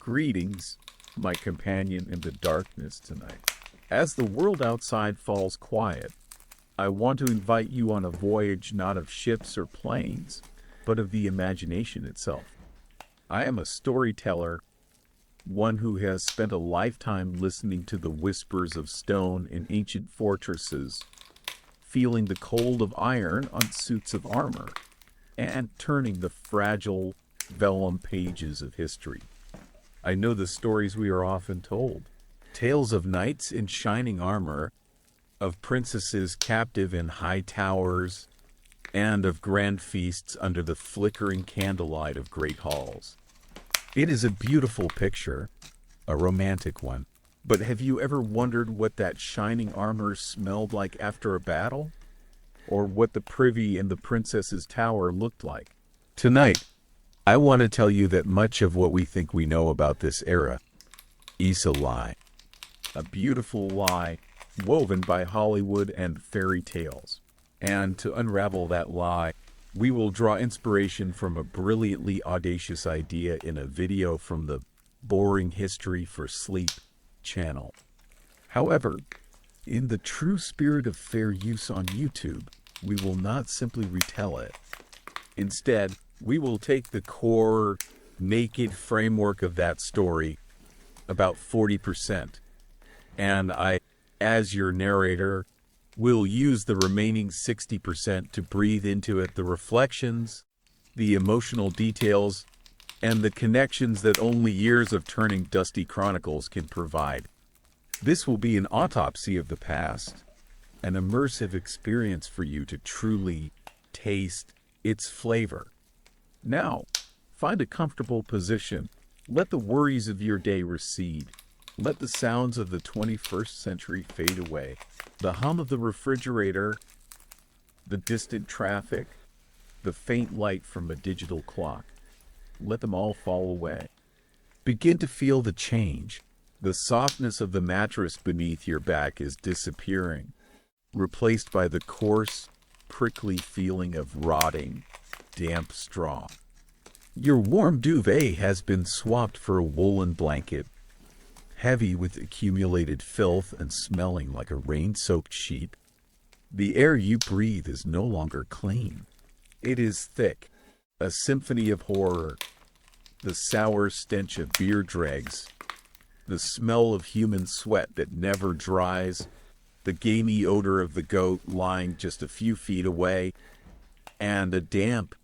Greetings, my companion in the darkness tonight. As the world outside falls quiet, I want to invite you on a voyage not of ships or planes, but of the imagination itself. I am a storyteller, one who has spent a lifetime listening to the whispers of stone in ancient fortresses, feeling the cold of iron on suits of armor, and turning the fragile vellum pages of history. I know the stories we are often told. Tales of knights in shining armor, of princesses captive in high towers, and of grand feasts under the flickering candlelight of great halls. It is a beautiful picture, a romantic one. But have you ever wondered what that shining armor smelled like after a battle? Or what the privy in the princess's tower looked like? Tonight, I want to tell you that much of what we think we know about this era is a lie. A beautiful lie woven by Hollywood and fairy tales. And to unravel that lie, we will draw inspiration from a brilliantly audacious idea in a video from the Boring History for Sleep channel. However, in the true spirit of fair use on YouTube, we will not simply retell it. Instead, we will take the core, naked framework of that story, about 40%, and I, as your narrator, will use the remaining 60% to breathe into it the reflections, the emotional details, and the connections that only years of turning dusty chronicles can provide. This will be an autopsy of the past, an immersive experience for you to truly taste its flavor. Now, find a comfortable position. Let the worries of your day recede. Let the sounds of the 21st century fade away. The hum of the refrigerator, the distant traffic, the faint light from a digital clock. Let them all fall away. Begin to feel the change. The softness of the mattress beneath your back is disappearing, replaced by the coarse, prickly feeling of rotting, damp straw. Your warm duvet has been swapped for a woolen blanket, heavy with accumulated filth and smelling like a rain-soaked sheet. The air you breathe is no longer clean. It is thick, a symphony of horror. The sour stench of beer dregs, the smell of human sweat that never dries, the gamey odor of the goat lying just a few feet away, and a damp,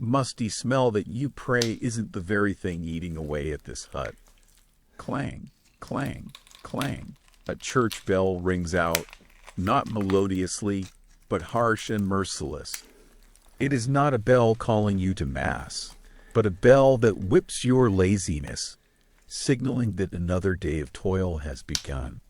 musty smell that you pray isn't the very thing eating away at this hut. Clang, clang, clang. A church bell rings out, not melodiously, but harsh and merciless. It is not a bell calling you to mass, but a bell that whips your laziness, signaling that another day of toil has begun.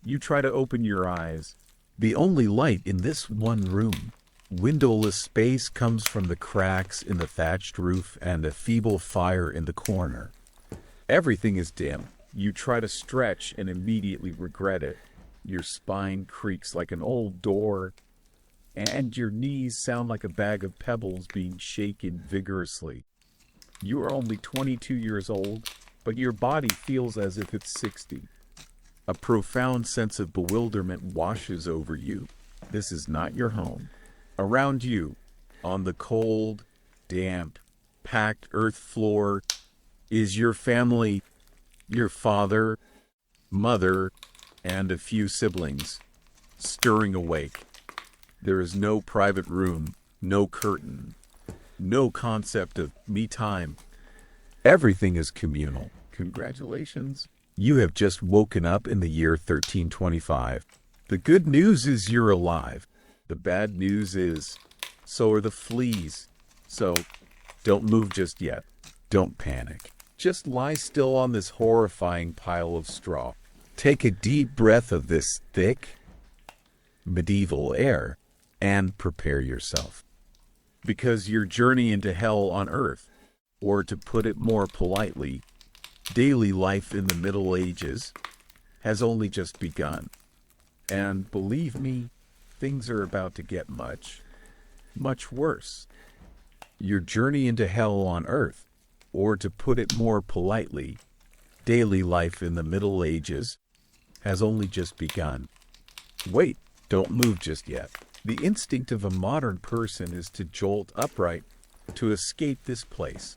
You try to open your eyes. The only light in this one room, windowless space, comes from the cracks in the thatched roof and a feeble fire in the corner. Everything is dim. You try to stretch and immediately regret it. Your spine creaks like an old door, and your knees sound like a bag of pebbles being shaken vigorously. You are only 22 years old, but your body feels as if it's 60. A profound sense of bewilderment washes over you. This is not your home. Around you, on the cold, damp, packed earth floor, is your family, your father, mother, and a few siblings, stirring awake. There is no private room, no curtain, no concept of me time. Everything is communal. Congratulations. You have just woken up in the year 1325. The good news is you're alive. The bad news is, so are the fleas. So, don't move just yet. Don't panic. Just lie still on this horrifying pile of straw. Take a deep breath of this thick, medieval air, and prepare yourself. Because your journey into hell on earth, or to put it more politely, daily life in the Middle Ages, has only just begun. And believe me, things are about to get much, much worse. Your journey into hell on earth, or to put it more politely, daily life in the Middle Ages has only just begun. Wait, don't move just yet. The instinct of a modern person is to jolt upright, to escape this place.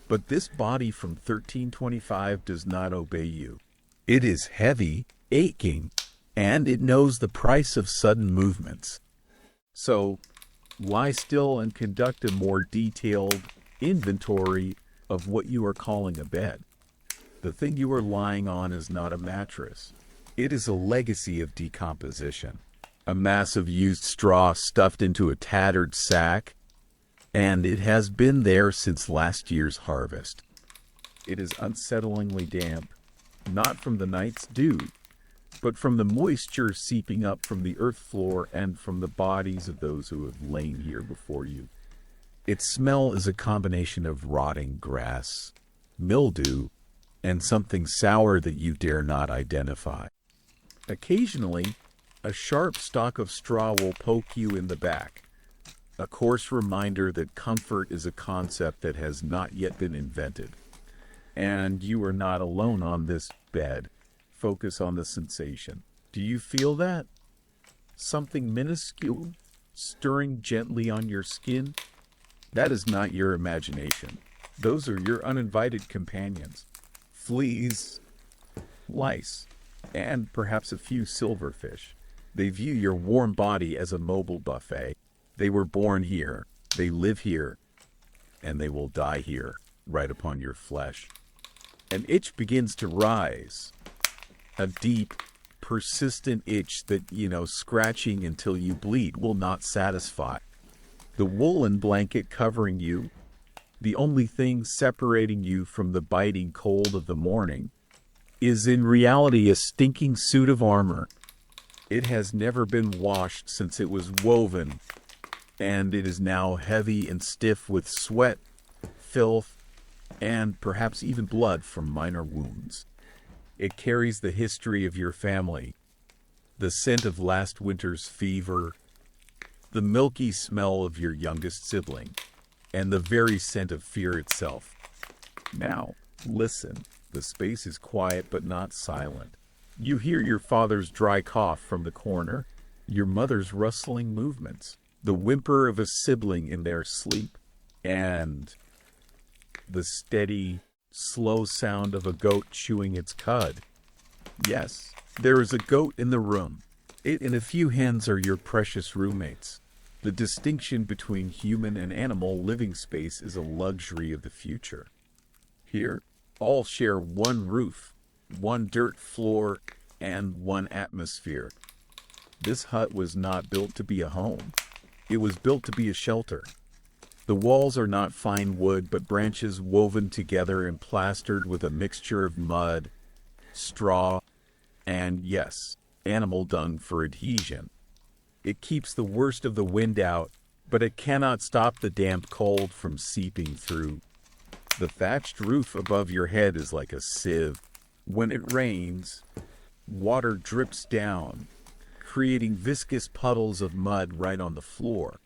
But this body from 1325 does not obey you. It is heavy, aching, and it knows the price of sudden movements. So, lie still and conduct a more detailed inventory of what you are calling a bed. The thing you are lying on is not a mattress. It is a legacy of decomposition. A mass of used straw stuffed into a tattered sack, and it has been there since last year's harvest. It is unsettlingly damp, not from the night's dew, but from the moisture seeping up from the earth floor and from the bodies of those who have lain here before you. Its smell is a combination of rotting grass, mildew, and something sour that you dare not identify. Occasionally, a sharp stalk of straw will poke you in the back, a coarse reminder that comfort is a concept that has not yet been invented. And you are not alone on this bed. Focus on the sensation. Do you feel that? Something minuscule, stirring gently on your skin? That is not your imagination. Those are your uninvited companions. Fleas, lice, and perhaps a few silverfish. They view your warm body as a mobile buffet. They were born here, they live here, and they will die here, right upon your flesh. An itch begins to rise. A deep, persistent itch that, scratching until you bleed will not satisfy. The woolen blanket covering you, the only thing separating you from the biting cold of the morning, is in reality a stinking suit of armor. It has never been washed since it was woven, and it is now heavy and stiff with sweat, filth, and perhaps even blood from minor wounds. It carries the history of your family, the scent of last winter's fever, the milky smell of your youngest sibling, and the very scent of fear itself. Now, listen. The space is quiet but not silent. You hear your father's dry cough from the corner, your mother's rustling movements, the whimper of a sibling in their sleep, and the steady, slow sound of a goat chewing its cud. Yes, there is a goat in the room. It and a few hens are your precious roommates. The distinction between human and animal living space is a luxury of the future. Here, all share one roof, one dirt floor, and one atmosphere. This hut was not built to be a home. It was built to be a shelter. The walls are not fine wood, but branches woven together and plastered with a mixture of mud, straw, and, yes, animal dung for adhesion. It keeps the worst of the wind out, but it cannot stop the damp cold from seeping through. The thatched roof above your head is like a sieve. When it rains, water drips down, creating viscous puddles of mud right on the floor.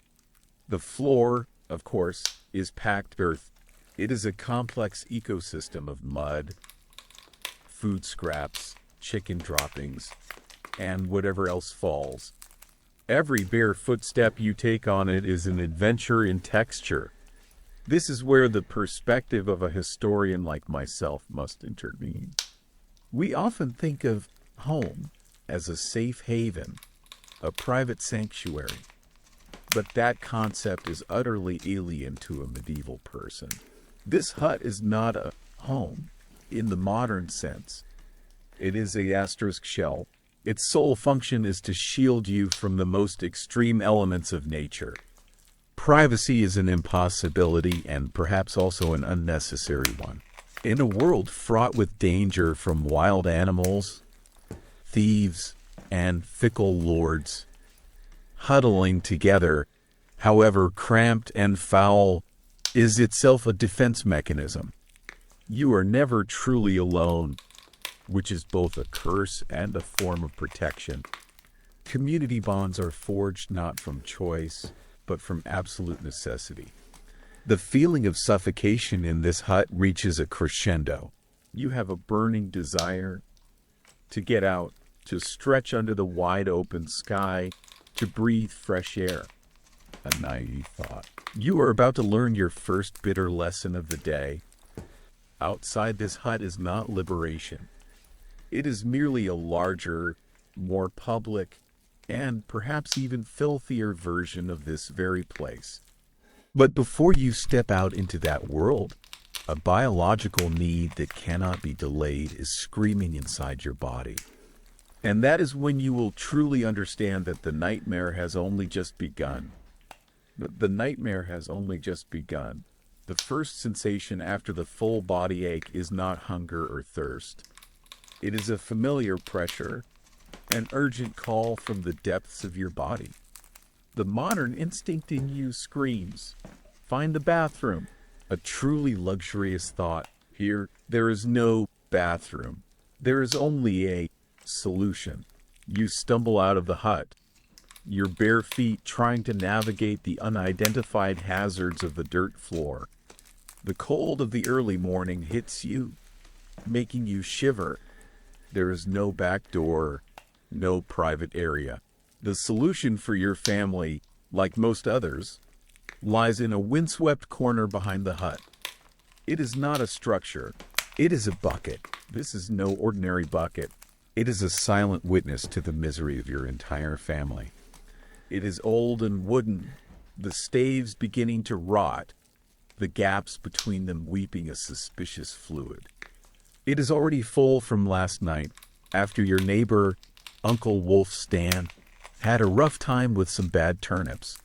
The floor, of course, is packed earth. It is a complex ecosystem of mud, food scraps, chicken droppings, and whatever else falls. Every bare footstep you take on it is an adventure in texture. This is where the perspective of a historian like myself must intervene. We often think of home as a safe haven, a private sanctuary, but that concept is utterly alien to a medieval person. This hut is not a home in the modern sense. It is a asterisk shell. Its sole function is to shield you from the most extreme elements of nature. Privacy is an impossibility and perhaps also an unnecessary one. In a world fraught with danger from wild animals, thieves, and fickle lords, huddling together, however cramped and foul, is itself a defense mechanism. You are never truly alone, which is both a curse and a form of protection. Community bonds are forged not from choice, but from absolute necessity. The feeling of suffocation in this hut reaches a crescendo. You have a burning desire to get out, to stretch under the wide open sky, to breathe fresh air. A naive thought. You are about to learn your first bitter lesson of the day. Outside this hut is not liberation. It is merely a larger, more public, and perhaps even filthier version of this very place. But before you step out into that world, a biological need that cannot be delayed is screaming inside your body. And that is when you will truly understand that the nightmare has only just begun. The nightmare has only just begun. The first sensation after the full body ache is not hunger or thirst. It is a familiar pressure, an urgent call from the depths of your body. The modern instinct in you screams, "Find the bathroom." A truly luxurious thought. Here, there is no bathroom. There is only a solution. You stumble out of the hut, your bare feet trying to navigate the unidentified hazards of the dirt floor. The cold of the early morning hits you, making you shiver. There is no back door, no private area. The solution for your family, like most others, lies in a windswept corner behind the hut. It is not a structure. It is a bucket. This is no ordinary bucket. It is a silent witness to the misery of your entire family. It is old and wooden, the staves beginning to rot, the gaps between them weeping a suspicious fluid. It is already full from last night, after your neighbor, Uncle Wolf Stan, had a rough time with some bad turnips.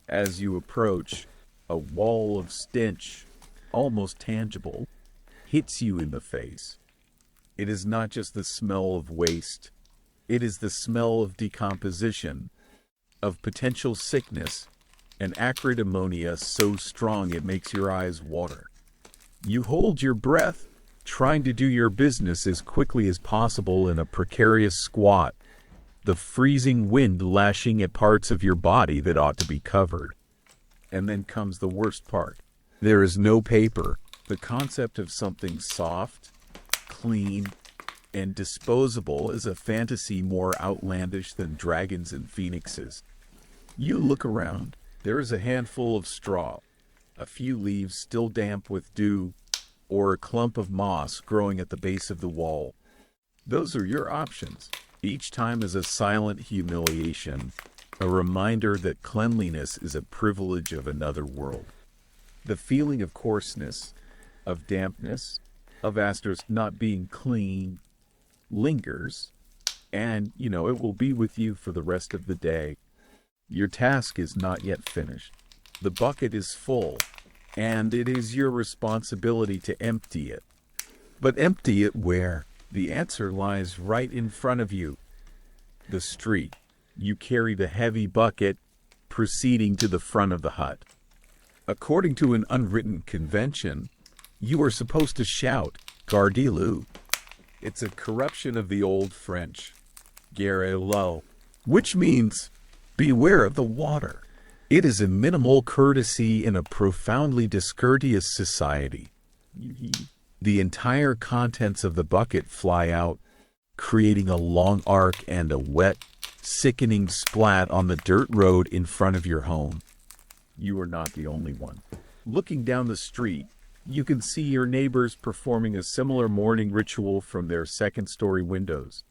As you approach, a wall of stench, almost tangible, hits you in the face. It is not just the smell of waste. It is the smell of decomposition, of potential sickness, and acrid ammonia so strong it makes your eyes water. You hold your breath, trying to do your business as quickly as possible in a precarious squat, the freezing wind lashing at parts of your body that ought to be covered. And then comes the worst part. There is no paper. The concept of something soft, clean, and disposable is a fantasy more outlandish than dragons and phoenixes. You look around. There is a handful of straw, a few leaves still damp with dew, or a clump of moss growing at the base of the wall. Those are your options. Each time is a silent humiliation, a reminder that cleanliness is a privilege of another world. The feeling of coarseness, of dampness, of asterisk not being clean, lingers, and, it will be with you for the rest of the day. Your task is not yet finished. The bucket is full, and it is your responsibility to empty it. But empty it where? The answer lies right in front of you. The street. You carry the heavy bucket, proceeding to the front of the hut. According to an unwritten convention, you are supposed to shout, "Gardez-le." It's a corruption of the old French, "Garez-le," which means, beware of the water. It is a minimal courtesy in a profoundly discourteous society. The entire contents of the bucket fly out, creating a long arc and a wet, sickening splat on the dirt road in front of your home. You are not the only one. Looking down the street, you can see your neighbors performing a similar morning ritual from their second-story windows.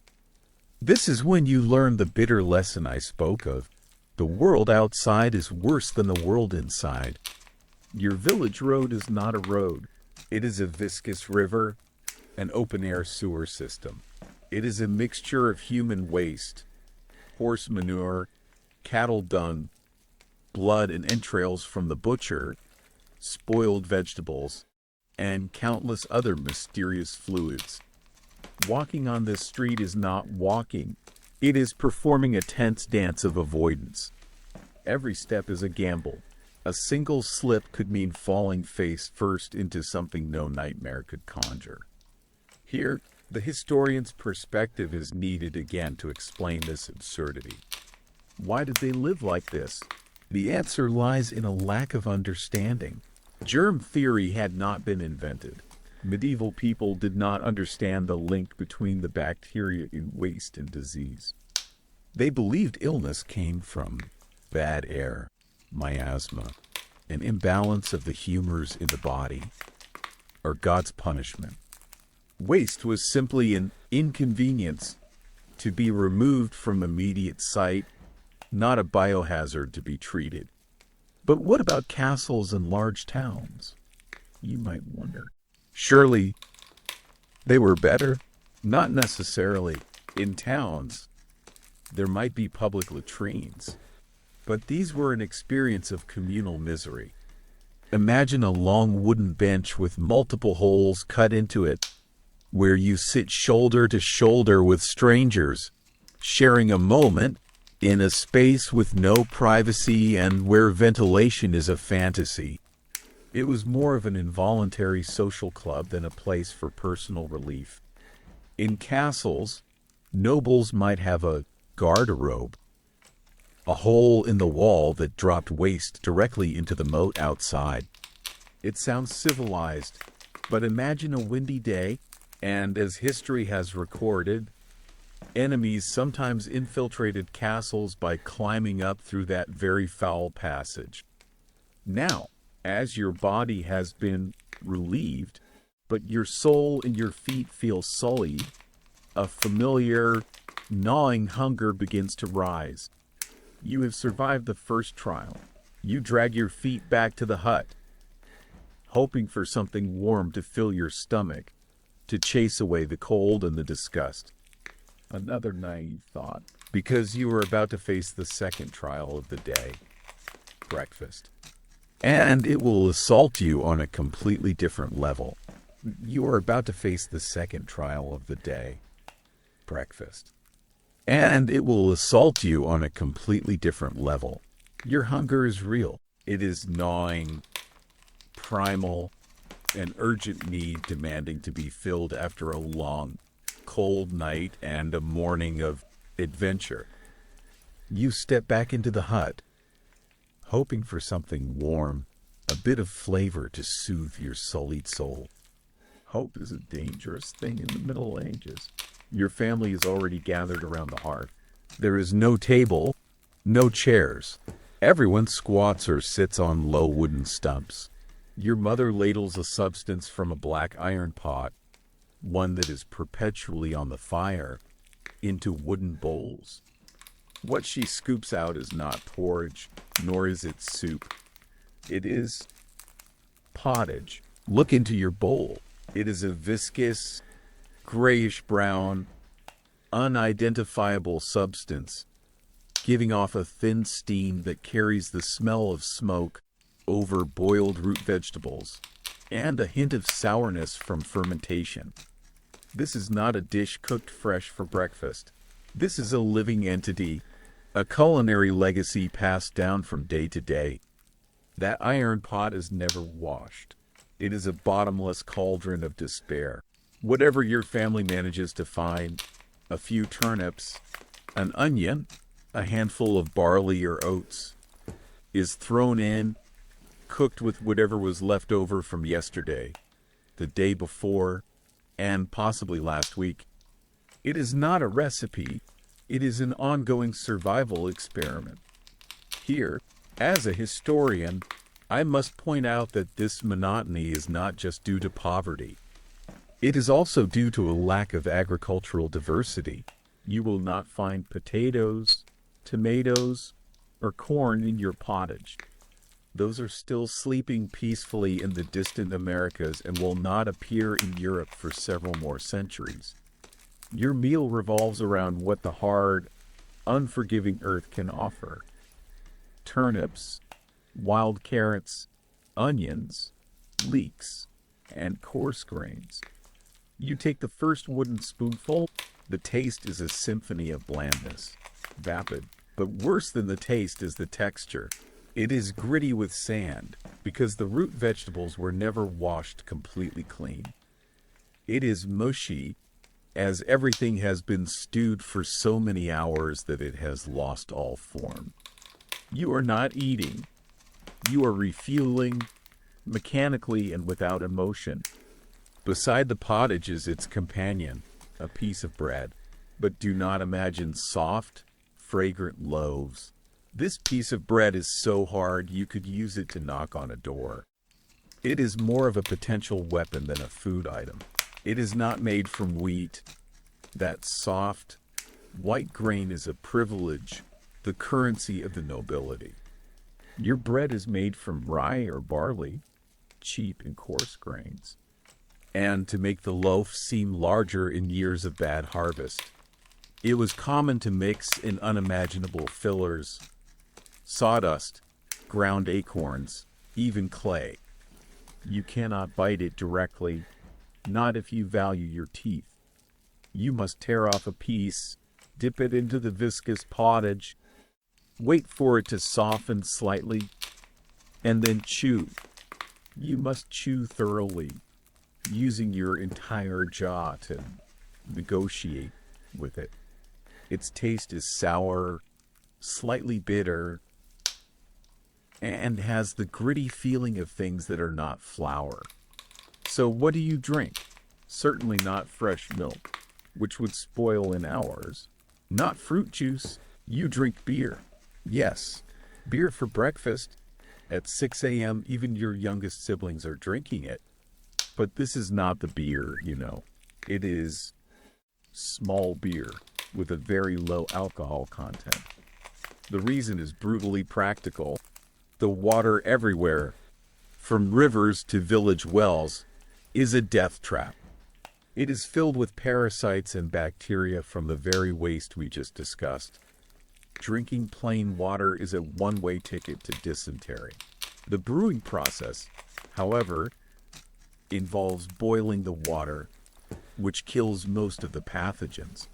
This is when you learn the bitter lesson I spoke of. The world outside is worse than the world inside. Your village road is not a road. It is a viscous river, an open-air sewer system. It is a mixture of human waste, horse manure, cattle dung, blood and entrails from the butcher, spoiled vegetables, and countless other mysterious fluids. Walking on this street is not walking. It is performing a tense dance of avoidance. Every step is a gamble. A single slip could mean falling face first into something no nightmare could conjure. Here, the historian's perspective is needed again to explain this absurdity. Why did they live like this? The answer lies in a lack of understanding. Germ theory had not been invented. Medieval people did not understand the link between the bacteria in waste and disease. They believed illness came from bad air, miasma, an imbalance of the humors in the body, or God's punishment. Waste was simply an inconvenience to be removed from immediate sight, not a biohazard to be treated. But what about castles and large towns? You might wonder. Surely they were better? Not necessarily. In towns, there might be public latrines, but these were an experience of communal misery. Imagine a long wooden bench with multiple holes cut into it, where you sit shoulder to shoulder with strangers, sharing a moment in a space with no privacy and where ventilation is a fantasy. It was more of an involuntary social club than a place for personal relief. In castles, nobles might have a garderobe, a hole in the wall that dropped waste directly into the moat outside. It sounds civilized, but imagine a windy day, and as history has recorded, enemies sometimes infiltrated castles by climbing up through that very foul passage. Now, as your body has been relieved, but your soul and your feet feel sullied, a familiar, gnawing hunger begins to rise. You have survived the first trial. You drag your feet back to the hut, hoping for something warm to fill your stomach, to chase away the cold and the disgust. Another naive thought, because you are about to face the second trial of the day, breakfast. And it will assault you on a completely different level. You are about to face the second trial of the day, breakfast. And it will assault you on a completely different level. Your hunger is real. It is gnawing, primal, an urgent need demanding to be filled after a long, cold night and a morning of adventure. You step back into the hut, hoping for something warm, a bit of flavor to soothe your sullied soul. Hope is a dangerous thing in the Middle Ages. Your family is already gathered around the hearth. There is no table, no chairs. Everyone squats or sits on low wooden stumps. Your mother ladles a substance from a black iron pot, one that is perpetually on the fire, into wooden bowls. What she scoops out is not porridge, nor is it soup. It is pottage. Look into your bowl. It is a viscous, grayish-brown, unidentifiable substance, giving off a thin steam that carries the smell of smoke over boiled root vegetables, and a hint of sourness from fermentation. This is not a dish cooked fresh for breakfast. This is a living entity, a culinary legacy passed down from day to day. That iron pot is never washed. It is a bottomless cauldron of despair. Whatever your family manages to find, a few turnips, an onion, a handful of barley or oats, is thrown in, cooked with whatever was left over from yesterday, the day before, and possibly last week. It is not a recipe. It is an ongoing survival experiment. Here, as a historian, I must point out that this monotony is not just due to poverty. It is also due to a lack of agricultural diversity. You will not find potatoes, tomatoes, or corn in your pottage. Those are still sleeping peacefully in the distant Americas and will not appear in Europe for several more centuries. Your meal revolves around what the hard, unforgiving earth can offer. Turnips, wild carrots, onions, leeks, and coarse grains. You take the first wooden spoonful, the taste is a symphony of blandness, vapid. But worse than the taste is the texture. It is gritty with sand, because the root vegetables were never washed completely clean. It is mushy, as everything has been stewed for so many hours that it has lost all form. You are not eating. You are refueling, mechanically and without emotion. Beside the pottage is its companion, a piece of bread. But do not imagine soft, fragrant loaves. This piece of bread is so hard you could use it to knock on a door. It is more of a potential weapon than a food item. It is not made from wheat. That soft, white grain is a privilege, the currency of the nobility. Your bread is made from rye or barley, cheap and coarse grains. And to make the loaf seem larger in years of bad harvest, it was common to mix in unimaginable fillers, sawdust, ground acorns, even clay. You cannot bite it directly, not if you value your teeth. You must tear off a piece, dip it into the viscous pottage, wait for it to soften slightly, and then chew. You must chew thoroughly, using your entire jaw to negotiate with it. Its taste is sour, slightly bitter, and has the gritty feeling of things that are not flour. So what do you drink? Certainly not fresh milk, which would spoil in hours. Not fruit juice. You drink beer. Yes, beer for breakfast. At 6 a.m., even your youngest siblings are drinking it. But this is not the beer, you know. It is small beer with a very low alcohol content. The reason is brutally practical. The water everywhere, from rivers to village wells, is a death trap. It is filled with parasites and bacteria from the very waste we just discussed. Drinking plain water is a one-way ticket to dysentery. The brewing process, however, involves boiling the water, which kills most of the pathogens.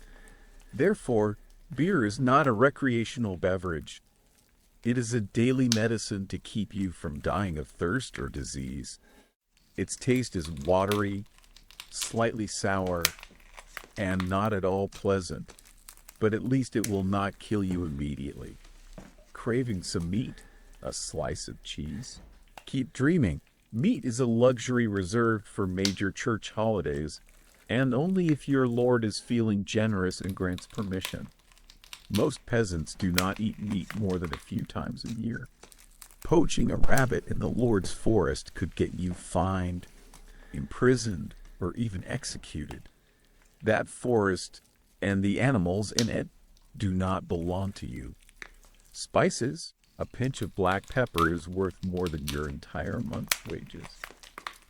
Therefore, beer is not a recreational beverage. It is a daily medicine to keep you from dying of thirst or disease. Its taste is watery, slightly sour, and not at all pleasant, but at least it will not kill you immediately. Craving some meat, a slice of cheese? Keep dreaming. Meat is a luxury reserved for major church holidays, and only if your Lord is feeling generous and grants permission. Most peasants do not eat meat more than a few times a year. Poaching a rabbit in the Lord's forest could get you fined, imprisoned, or even executed. That forest and the animals in it do not belong to you. Spices, a pinch of black pepper is worth more than your entire month's wages.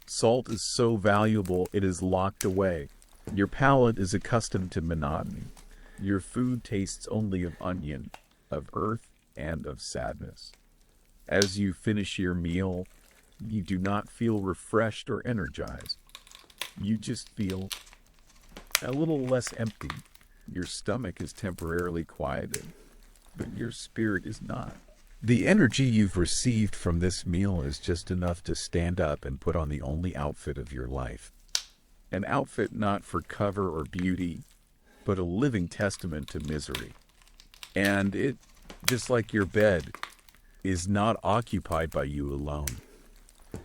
Salt is so valuable it is locked away. Your palate is accustomed to monotony. Your food tastes only of onion, of earth, and of sadness. As you finish your meal, you do not feel refreshed or energized. You just feel a little less empty. Your stomach is temporarily quieted, but your spirit is not. The energy you've received from this meal is just enough to stand up and put on the only outfit of your life. An outfit not for cover or beauty, but a living testament to misery. And it, just like your bed, is not occupied by you alone.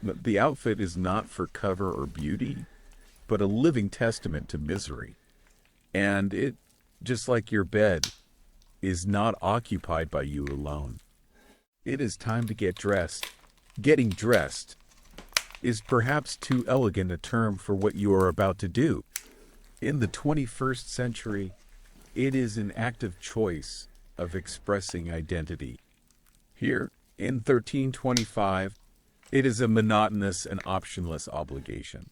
The outfit is not for cover or beauty, but a living testament to misery. And it, just like your bed, is not occupied by you alone. It is time to get dressed. Getting dressed is perhaps too elegant a term for what you are about to do. In the 21st century, it is an active choice of expressing identity. Here, in 1325, it is a monotonous and optionless obligation.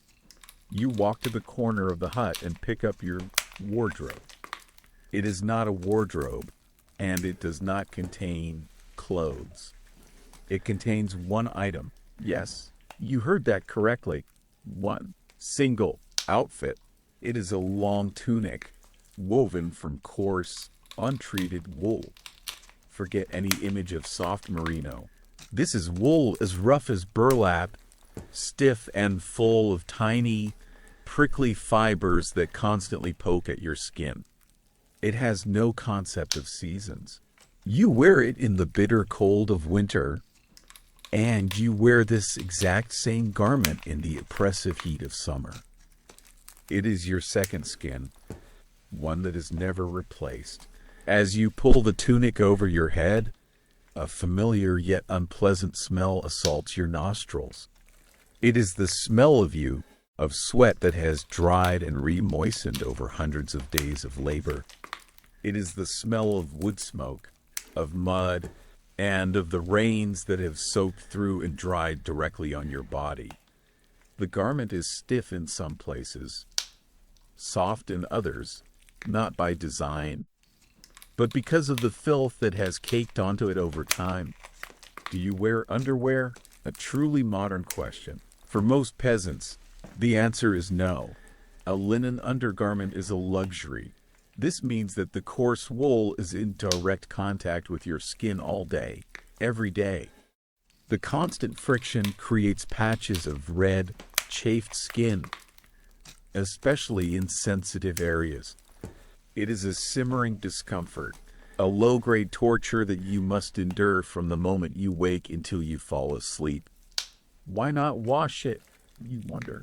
You walk to the corner of the hut and pick up your wardrobe. It is not a wardrobe, and it does not contain clothes. It contains one item. Yes, you heard that correctly. One single outfit. It is a long tunic, woven from coarse, untreated wool. Forget any image of soft merino. This is wool as rough as burlap, stiff and full of tiny, prickly fibers that constantly poke at your skin. It has no concept of seasons. You wear it in the bitter cold of winter, and you wear this exact same garment in the oppressive heat of summer. It is your second skin, one that is never replaced. As you pull the tunic over your head, a familiar yet unpleasant smell assaults your nostrils. It is the smell of you, of sweat that has dried and re-moistened over hundreds of days of labor. It is the smell of wood smoke, of mud, and of the rains that have soaked through and dried directly on your body. The garment is stiff in some places, soft in others, not by design, but because of the filth that has caked onto it over time. Do you wear underwear? A truly modern question. For most peasants, the answer is no. A linen undergarment is a luxury. This means that the coarse wool is in direct contact with your skin all day, every day. The constant friction creates patches of red, chafed skin, especially in sensitive areas. It is a simmering discomfort, a low-grade torture that you must endure from the moment you wake until you fall asleep. Why not wash it, you wonder?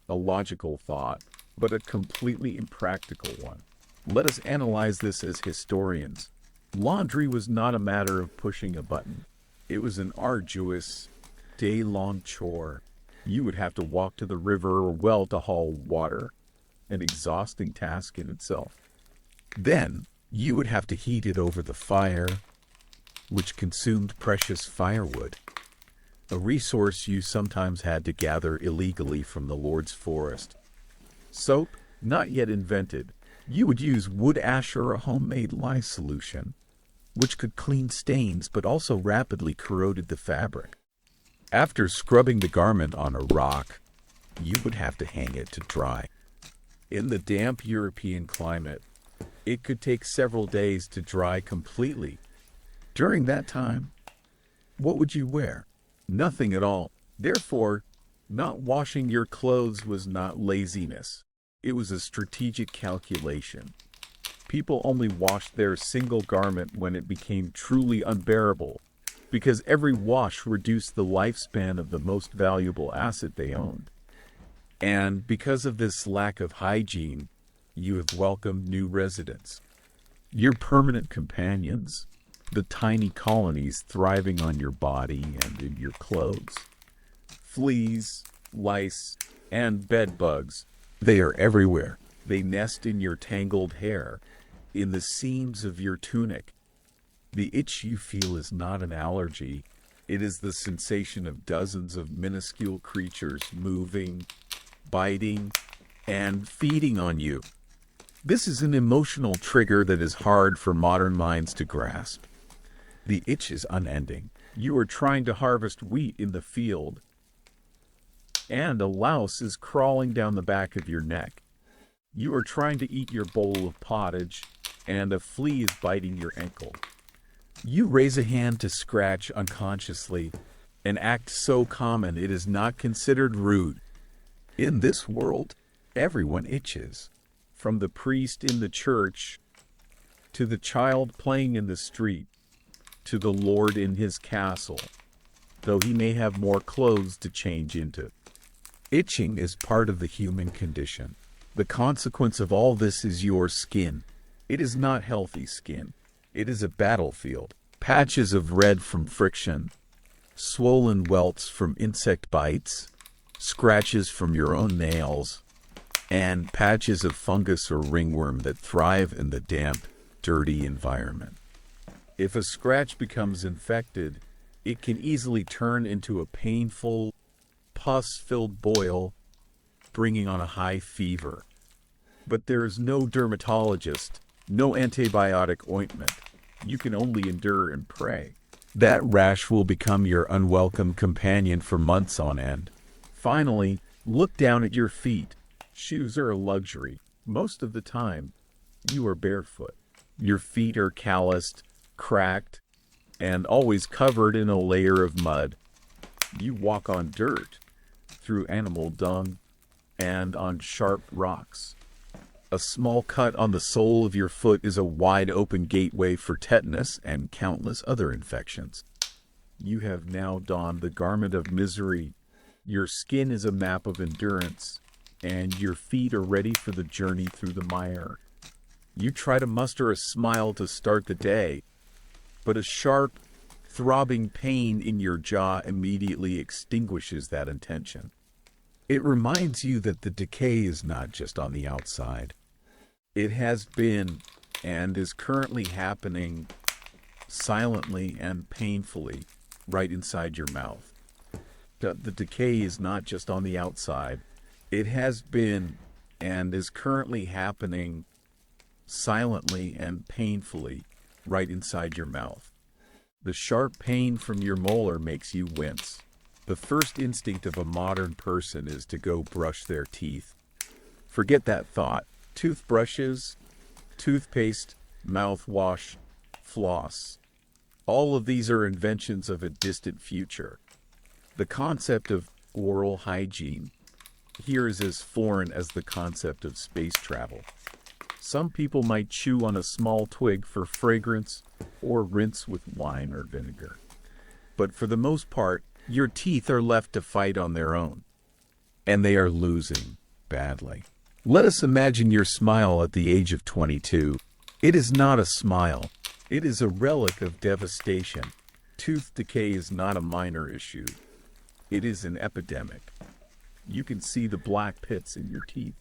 A logical thought, but a completely impractical one. Let us analyze this as historians. Laundry was not a matter of pushing a button. It was an arduous, day-long chore. You would have to walk to the river or well to haul water, an exhausting task in itself. Then, you would have to heat it over the fire, which consumed precious firewood, a resource you sometimes had to gather illegally from the Lord's forest. Soap, not yet invented, you would use wood ash or a homemade lye solution, which could clean stains but also rapidly corroded the fabric. After scrubbing the garment on a rock, you would have to hang it to dry. In the damp European climate, it could take several days to dry completely. During that time, what would you wear? Nothing at all. Therefore, not washing your clothes was not laziness. It was a strategic calculation. People only washed their single garment when it became truly unbearable, because every wash reduced the lifespan of the most valuable asset they owned. And because of this lack of hygiene, you have welcomed new residents. Your permanent companions, the tiny colonies thriving on your body and in your clothes. Fleas, lice, and bed bugs, they are everywhere. They nest in your tangled hair, in the seams of your tunic. The itch you feel is not an allergy. It is the sensation of dozens of minuscule creatures moving, biting, and feeding on you. This is an emotional trigger that is hard for modern minds to grasp. The itch is unending. You are trying to harvest wheat in the field, and a louse is crawling down the back of your neck. You are trying to eat your bowl of pottage, and a flea is biting your ankle. You raise a hand to scratch unconsciously, an act so common it is not considered rude. In this world, everyone itches, from the priest in the church, to the child playing in the street, to the lord in his castle, though he may have more clothes to change into. Itching is part of the human condition. The consequence of all this is your skin. It is not healthy skin. It is a battlefield. Patches of red from friction, swollen welts from insect bites, scratches from your own nails, and patches of fungus or ringworm that thrive in the damp, dirty environment. If a scratch becomes infected, it can easily turn into a painful, pus-filled boil, bringing on a high fever. But there is no dermatologist, no antibiotic ointment. You can only endure and pray. That rash will become your unwelcome companion for months on end. Finally, look down at your feet. Shoes are a luxury. Most of the time, you are barefoot. Your feet are calloused, cracked, and always covered in a layer of mud. You walk on dirt, through animal dung, and on sharp rocks. A small cut on the sole of your foot is a wide-open gateway for tetanus and countless other infections. You have now donned the garment of misery. Your skin is a map of endurance. and your feet are ready for the journey through the mire. You try to muster a smile to start the day, but a sharp, throbbing pain in your jaw immediately extinguishes that intention. It reminds you that the decay is not just on the outside. It has been and is currently happening silently and painfully right inside your mouth. The decay is not just on the outside. It has been and is currently happening silently and painfully right inside your mouth. The sharp pain from your molar makes you wince. The first instinct of a modern person is to go brush their teeth. Forget that thought. Toothbrushes, toothpaste, mouthwash, floss. All of these are inventions of a distant future. The concept of oral hygiene here is as foreign as the concept of space travel. Some people might chew on a small twig for fragrance or rinse with wine or vinegar. But for the most part, your teeth are left to fight on their own. And they are losing badly. Let us imagine your smile at the age of 22. It is not a smile. It is a relic of devastation. Tooth decay is not a minor issue. It is an epidemic. You can see the black pits in your teeth.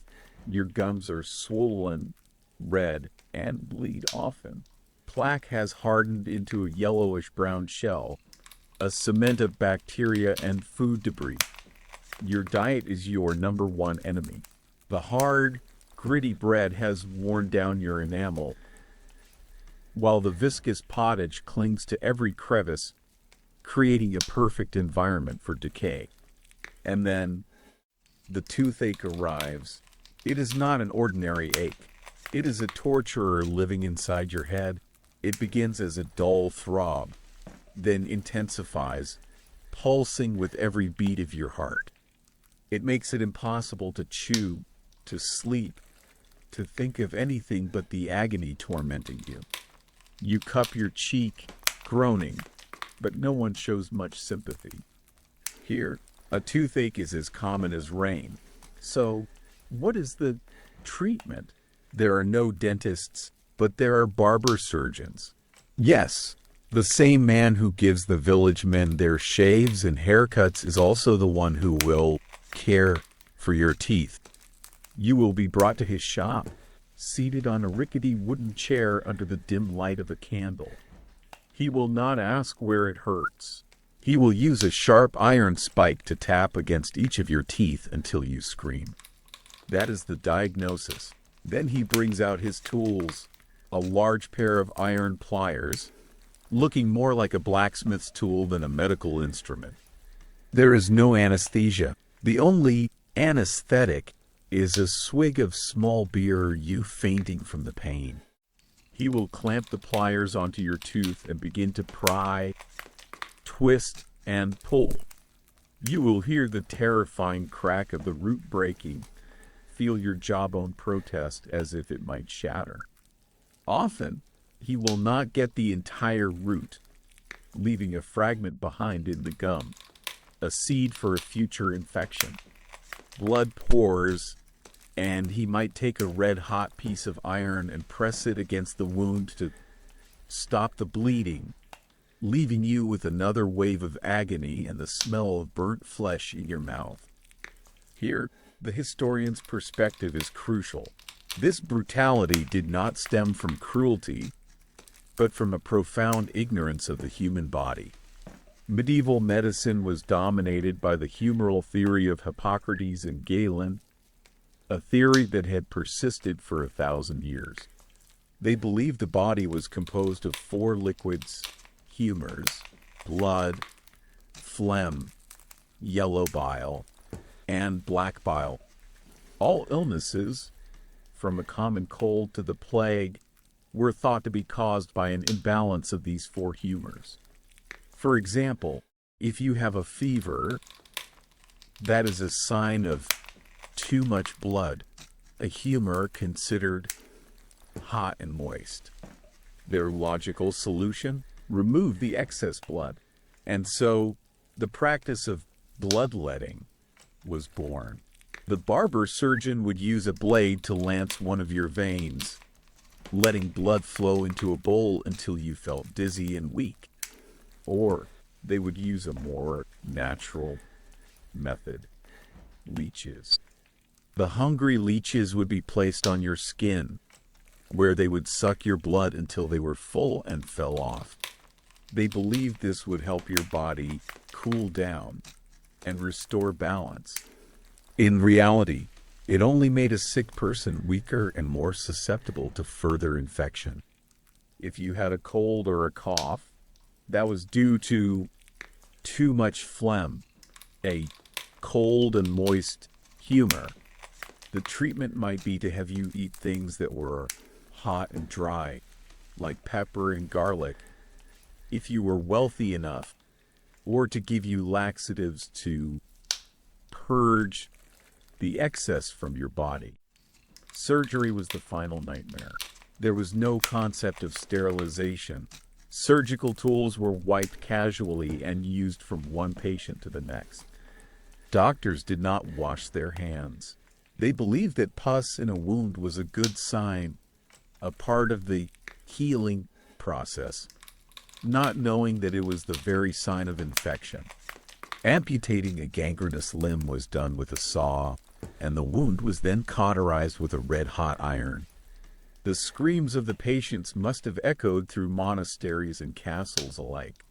Your gums are swollen, red, and bleed often. Plaque has hardened into a yellowish-brown shell, a cement of bacteria and food debris. Your diet is your number one enemy. The hard, gritty bread has worn down your enamel, while the viscous pottage clings to every crevice, creating a perfect environment for decay. And then the toothache arrives. It is not an ordinary ache. It is a torturer living inside your head. It begins as a dull throb, then intensifies, pulsing with every beat of your heart. It makes it impossible to chew, to sleep, to think of anything but the agony tormenting you. You cup your cheek, groaning, but no one shows much sympathy. Here, a toothache is as common as rain. So, what is the treatment? There are no dentists, but there are barber surgeons. Yes, the same man who gives the village men their shaves and haircuts is also the one who will care for your teeth. You will be brought to his shop, seated on a rickety wooden chair under the dim light of a candle. He will not ask where it hurts. He will use a sharp iron spike to tap against each of your teeth until you scream. That is the diagnosis. Then he brings out his tools, a large pair of iron pliers, looking more like a blacksmith's tool than a medical instrument. There is no anesthesia. The only anesthetic is a swig of small beer or you fainting from the pain. He will clamp the pliers onto your tooth and begin to pry, twist, and pull. You will hear the terrifying crack of the root breaking, feel your jawbone protest as if it might shatter. Often, he will not get the entire root, leaving a fragment behind in the gum, a seed for a future infection. Blood pours, and he might take a red-hot piece of iron and press it against the wound to stop the bleeding, leaving you with another wave of agony and the smell of burnt flesh in your mouth. Here, the historian's perspective is crucial. This brutality did not stem from cruelty, but from a profound ignorance of the human body. Medieval medicine was dominated by the humoral theory of Hippocrates and Galen, a theory that had persisted for 1,000 years. They believed the body was composed of 4 liquids: humors, blood, phlegm, yellow bile, and black bile. All illnesses, from a common cold to the plague, were thought to be caused by an imbalance of these 4 humors. For example, if you have a fever, that is a sign of too much blood, a humor considered hot and moist. Their logical solution? Remove the excess blood. And so the practice of bloodletting was born. The barber surgeon would use a blade to lance one of your veins, letting blood flow into a bowl until you felt dizzy and weak. Or they would use a more natural method, leeches. The hungry leeches would be placed on your skin, where they would suck your blood until they were full and fell off. They believed this would help your body cool down and restore balance. In reality, it only made a sick person weaker and more susceptible to further infection. If you had a cold or a cough, that was due to too much phlegm, a cold and moist humor. The treatment might be to have you eat things that were hot and dry, like pepper and garlic, if you were wealthy enough, or to give you laxatives to purge the excess from your body. Surgery was the final nightmare. There was no concept of sterilization. Surgical tools were wiped casually and used from one patient to the next. Doctors did not wash their hands. They believed that pus in a wound was a good sign, a part of the healing process, not knowing that it was the very sign of infection. Amputating a gangrenous limb was done with a saw, and the wound was then cauterized with a red-hot iron. The screams of the patients must have echoed through monasteries and castles alike.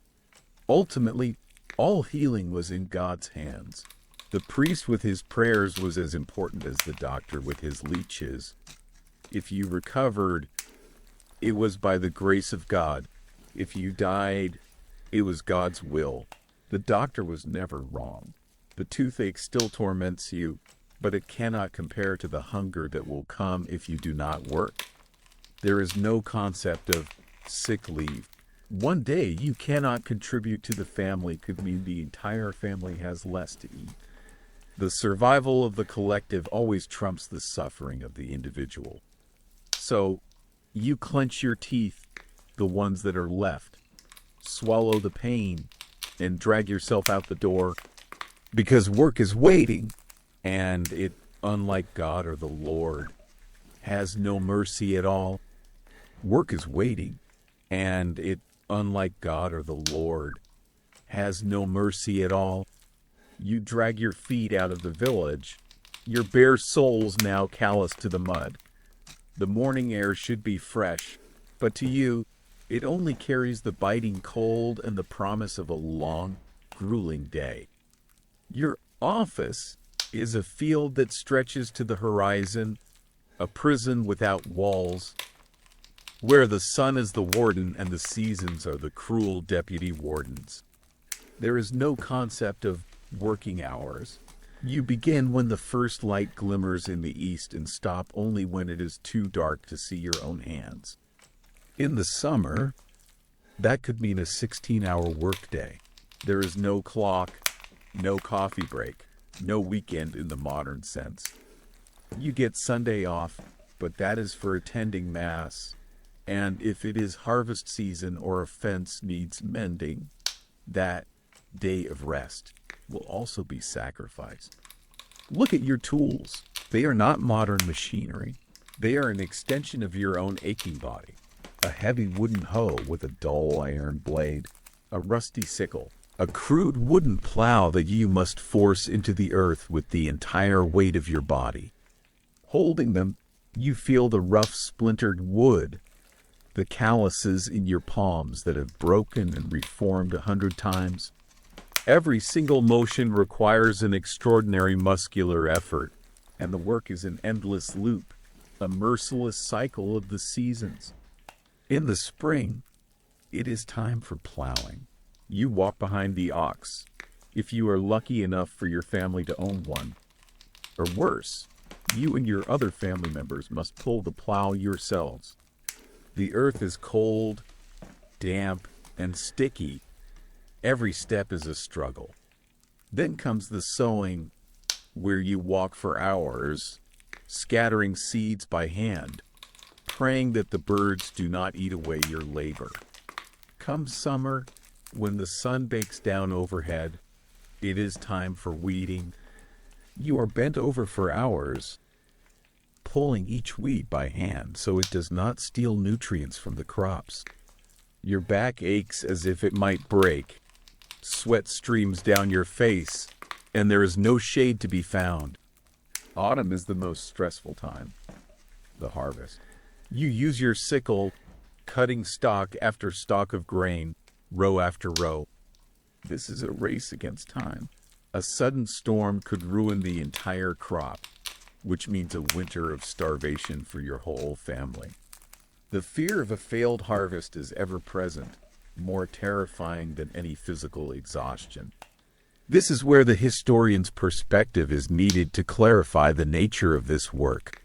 Ultimately, all healing was in God's hands. The priest with his prayers was as important as the doctor with his leeches. If you recovered, it was by the grace of God. If you died, it was God's will. The doctor was never wrong. The toothache still torments you, but it cannot compare to the hunger that will come if you do not work. There is no concept of sick leave. One day you cannot contribute to the family could mean the entire family has less to eat. The survival of the collective always trumps the suffering of the individual. So, you clench your teeth, the ones that are left, swallow the pain, and drag yourself out the door, because work is waiting, and it, unlike God or the Lord, has no mercy at all. Work is waiting, and it, unlike God or the Lord, has no mercy at all. You drag your feet out of the village, your bare soles now calloused to the mud. The morning air should be fresh, but to you, it only carries the biting cold and the promise of a long, grueling day. Your office is a field that stretches to the horizon, a prison without walls, where the sun is the warden and the seasons are the cruel deputy wardens. There is no concept of working hours. You begin when the first light glimmers in the east and stop only when it is too dark to see your own hands. In the summer, that could mean a 16-hour workday. There is no clock, no coffee break, no weekend in the modern sense. You get Sunday off, but that is for attending Mass, and if it is harvest season or a fence needs mending, that day of rest will also be sacrificed. Look at your tools. They are not modern machinery. They are an extension of your own aching body. A heavy wooden hoe with a dull iron blade, a rusty sickle, a crude wooden plow that you must force into the earth with the entire weight of your body. Holding them, you feel the rough splintered wood, the calluses in your palms that have broken and reformed 100 times. Every single motion requires an extraordinary muscular effort, and the work is an endless loop, a merciless cycle of the seasons. In the spring, it is time for plowing. You walk behind the ox, if you are lucky enough for your family to own one. Or worse, you and your other family members must pull the plow yourselves. The earth is cold, damp, and sticky. Every step is a struggle. Then comes the sowing, where you walk for hours, scattering seeds by hand, praying that the birds do not eat away your labor. Come summer, when the sun bakes down overhead, it is time for weeding. You are bent over for hours, pulling each weed by hand so it does not steal nutrients from the crops. Your back aches as if it might break. Sweat streams down your face, and there is no shade to be found. Autumn is the most stressful time. The harvest. You use your sickle, cutting stalk after stalk of grain, row after row. This is a race against time. A sudden storm could ruin the entire crop, which means a winter of starvation for your whole family. The fear of a failed harvest is ever present, more terrifying than any physical exhaustion. This is where the historian's perspective is needed to clarify the nature of this work.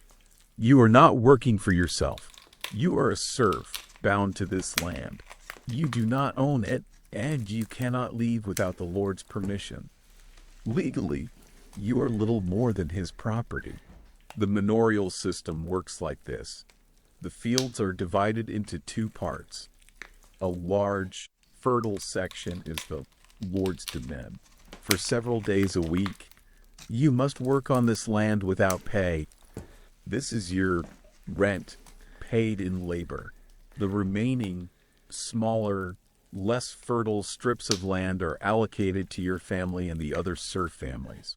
You are not working for yourself. You are a serf bound to this land. You do not own it, and you cannot leave without the Lord's permission. Legally, you are little more than his property. The manorial system works like this. The fields are divided into two parts. A large, fertile section is the Lord's domain. For several days a week, you must work on this land without pay. This is your rent, paid in labor. The remaining, smaller, less fertile strips of land are allocated to your family and the other serf families.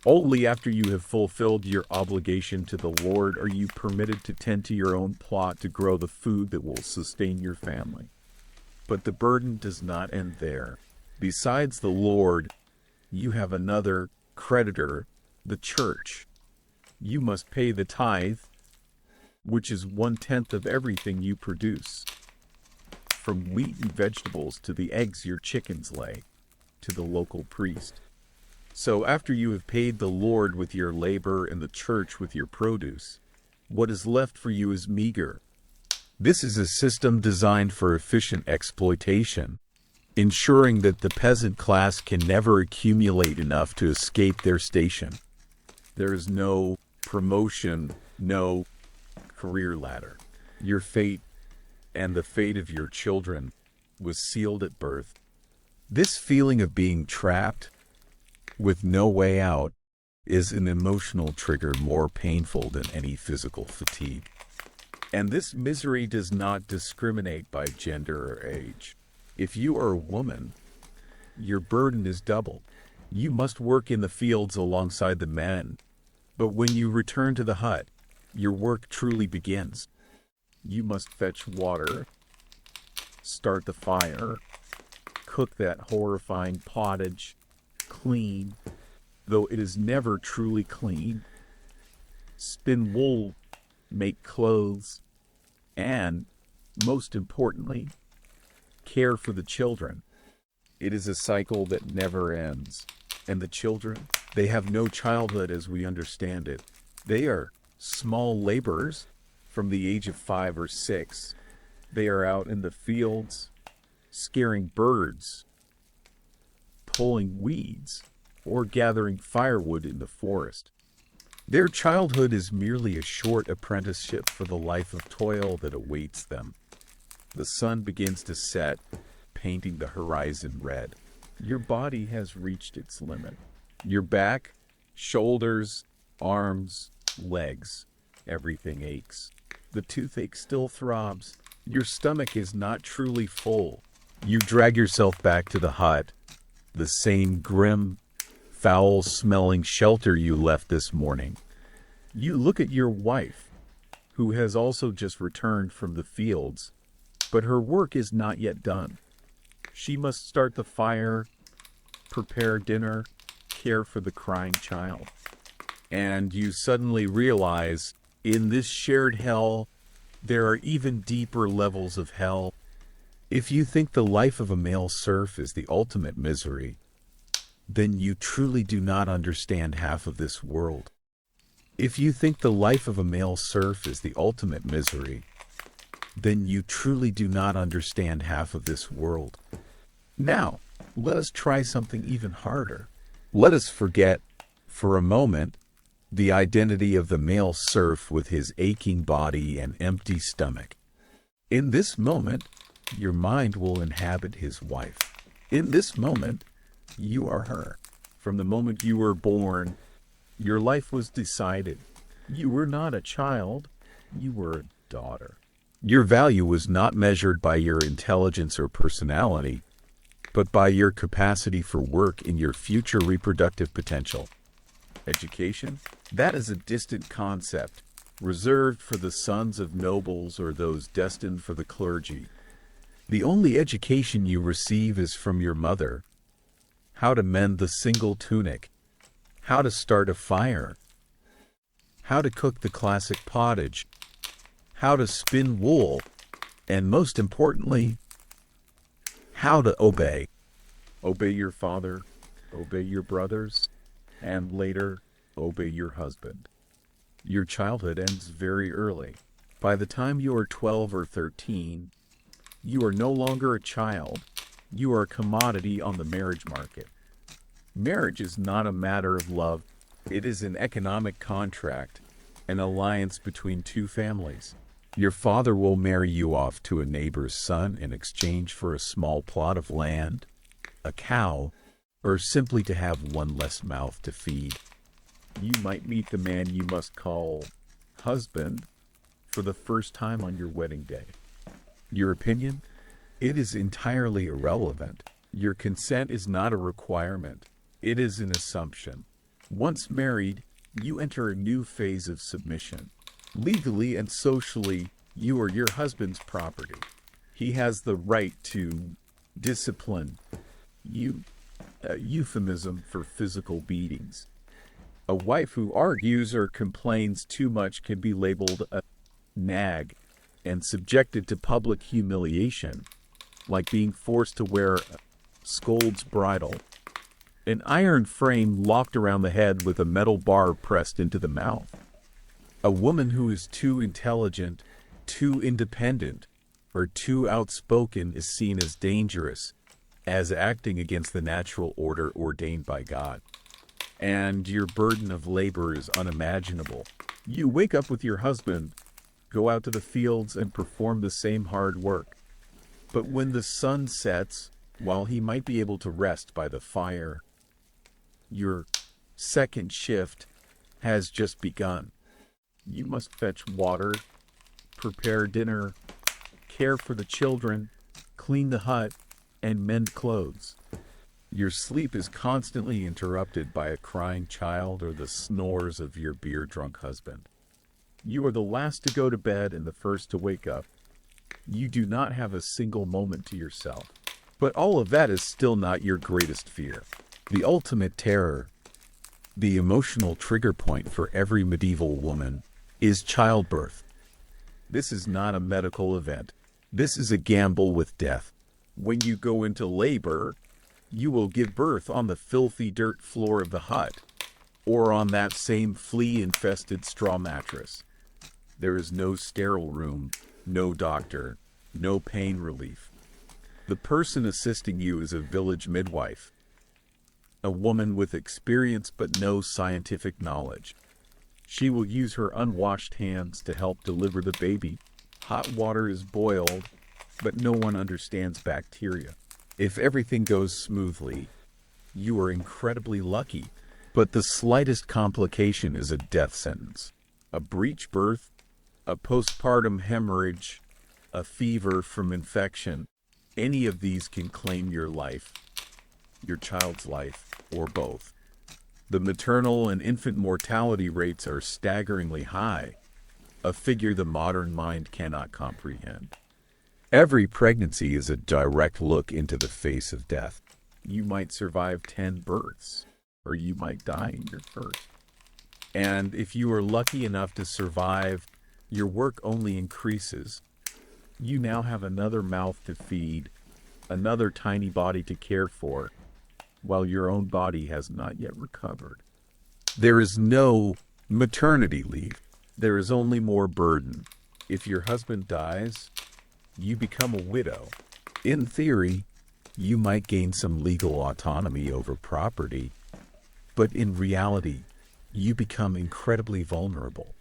Only after you have fulfilled your obligation to the Lord are you permitted to tend to your own plot to grow the food that will sustain your family. But the burden does not end there. Besides the Lord, you have another creditor, the church. You must pay the tithe, which is 1/10 of everything you produce. From wheat and vegetables to the eggs your chickens lay, to the local priest. So after you have paid the Lord with your labor and the church with your produce, what is left for you is meager. This is a system designed for efficient exploitation, ensuring that the peasant class can never accumulate enough to escape their station. There is no promotion, no career ladder. Your fate and the fate of your children was sealed at birth. This feeling of being trapped with no way out is an emotional trigger more painful than any physical fatigue. And this misery does not discriminate by gender or age. If you are a woman, your burden is double. You must work in the fields alongside the men. But when you return to the hut, your work truly begins. You must fetch water, start the fire, cook that horrifying pottage, clean, though it is never truly clean, spin wool, make clothes, and, most importantly, care for the children. It is a cycle that never ends. And the children, they have no childhood as we understand it. They are small laborers from the age of 5 or 6. They are out in the fields, scaring birds, pulling weeds, or gathering firewood in the forest. Their childhood is merely a short apprenticeship for the life of toil that awaits them. The sun begins to set, painting the horizon red. Your body has reached its limit. Your back, shoulders, arms, legs, everything aches. The toothache still throbs. Your stomach is not truly full. You drag yourself back to the hut, the same grim, foul-smelling shelter you left this morning. You look at your wife, who has also just returned from the fields, but her work is not yet done. She must start the fire, prepare dinner, care for the crying child. And you suddenly realize, in this shared hell, there are even deeper levels of hell. If you think the life of a male serf is the ultimate misery, then you truly do not understand half of this world. If you think the life of a male serf is the ultimate misery, then you truly do not understand half of this world. Now, let us try something even harder. Let us forget, for a moment, the identity of the male serf with his aching body and empty stomach. In this moment, your mind will inhabit his wife. In this moment, you are her. From the moment you were born, Your life was decided. You were not a child, you were a daughter. Your value was not measured by your intelligence or personality, but by your capacity for work and your future reproductive potential. Education? That is a distant concept, reserved for the sons of nobles or those destined for the clergy. The only education you receive is from your mother. How to mend the single tunic, how to start a fire, how to cook the classic pottage, how to spin wool, and most importantly, how to obey. Obey your father, obey your brothers, and later, obey your husband. Your childhood ends very early. By the time you are 12 or 13, you are no longer a child. You are a commodity on the marriage market. Marriage is not a matter of love. It is an economic contract, an alliance between two families. Your father will marry you off to a neighbor's son in exchange for a small plot of land, a cow, or simply to have one less mouth to feed. You might meet the man you must call husband for the first time on your wedding day. Your opinion? It is entirely irrelevant. Your consent is not a requirement. It is an assumption. Once married, you enter a new phase of submission. Legally and socially, you are your husband's property. He has the right to discipline you, a euphemism for physical beatings. A wife who argues or complains too much can be labeled a nag and subjected to public humiliation, like being forced to wear a scold's bridle, an iron frame locked around the head with a metal bar pressed into the mouth. A woman who is too intelligent, too independent, or too outspoken is seen as dangerous, as acting against the natural order ordained by God. And your burden of labor is unimaginable. You wake up with your husband, go out to the fields and perform the same hard work. But when the sun sets, while he might be able to rest by the fire, your second shift has just begun. You must fetch water, prepare dinner, care for the children, clean the hut, and mend clothes. Your sleep is constantly interrupted by a crying child or the snores of your beer-drunk husband. You are the last to go to bed and the first to wake up. You do not have a single moment to yourself. But all of that is still not your greatest fear. The ultimate terror, the emotional trigger point for every medieval woman, is childbirth. This is not a medical event. This is a gamble with death. When you go into labor, you will give birth on the filthy dirt floor of the hut, or on that same flea-infested straw mattress. There is no sterile room, no doctor, no pain relief. The person assisting you is a village midwife, a woman with experience but no scientific knowledge. She will use her unwashed hands to help deliver the baby. Hot water is boiled, but no one understands bacteria. If everything goes smoothly, you are incredibly lucky, but the slightest complication is a death sentence. A breech birth, a postpartum hemorrhage, a fever from infection, any of these can claim your life, your child's life, or both. The maternal and infant mortality rates are staggeringly high, a figure the modern mind cannot comprehend. Every pregnancy is a direct look into the face of death. You might survive 10 births, or you might die in your first. And if you are lucky enough to survive, your work only increases. You now have another mouth to feed, another tiny body to care for, while your own body has not yet recovered. There is no maternity leave. There is only more burden. If your husband dies, you become a widow. In theory, you might gain some legal autonomy over property, but in reality, you become incredibly vulnerable.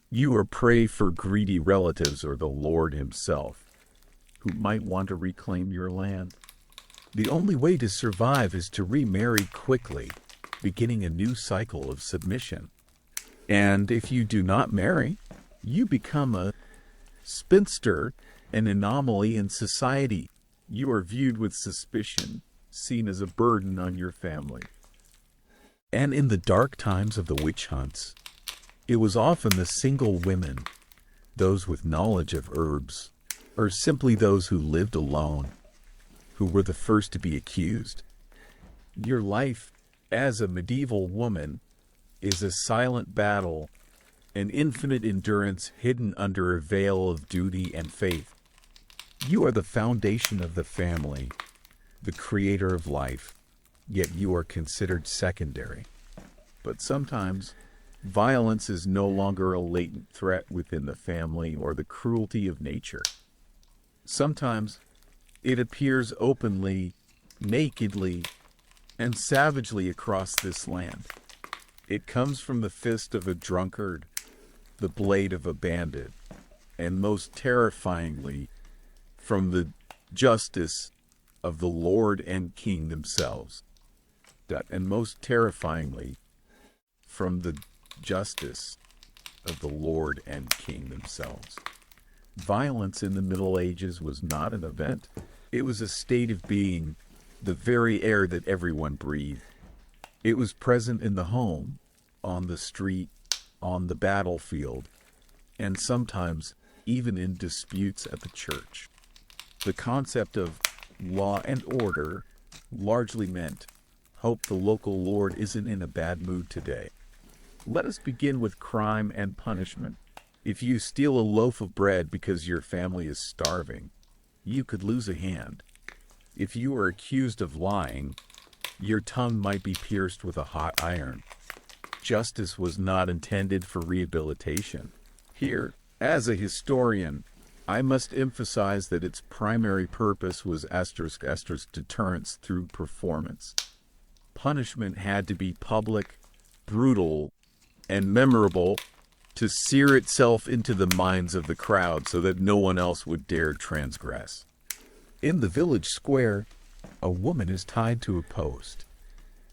You are prey for greedy relatives or the Lord himself, who might want to reclaim your land. The only way to survive is to remarry quickly. beginning a new cycle of submission. And if you do not marry, you become a spinster, an anomaly in society. You are viewed with suspicion, seen as a burden on your family. And in the dark times of the witch hunts, it was often the single women, those with knowledge of herbs, or simply those who lived alone, who were the first to be accused. Your life as a medieval woman is a silent battle, an infinite endurance hidden under a veil of duty and faith. You are the foundation of the family, the creator of life, yet you are considered secondary. But sometimes, violence is no longer a latent threat within the family or the cruelty of nature. Sometimes, it appears openly, nakedly, and savagely across this land. It comes from the fist of a drunkard, the blade of a bandit, and most terrifyingly, from the justice of the Lord and King themselves. And most terrifyingly, from the justice of the Lord and King themselves. Violence in the Middle Ages was not an event. It was a state of being, the very air that everyone breathed. It was present in the home, on the street, on the battlefield, and sometimes even in disputes at the church. The concept of law and order largely meant, hope the local lord isn't in a bad mood today. Let us begin with crime and punishment. If you steal a loaf of bread because your family is starving, you could lose a hand. If you are accused of lying, your tongue might be pierced with a hot iron. Justice was not intended for rehabilitation. Here, as a historian, I must emphasize that its primary purpose was deterrence through performance. Punishment had to be public, brutal, and memorable to sear itself into the minds of the crowd so that no one else would dare transgress. In the village square, a woman is tied to a post.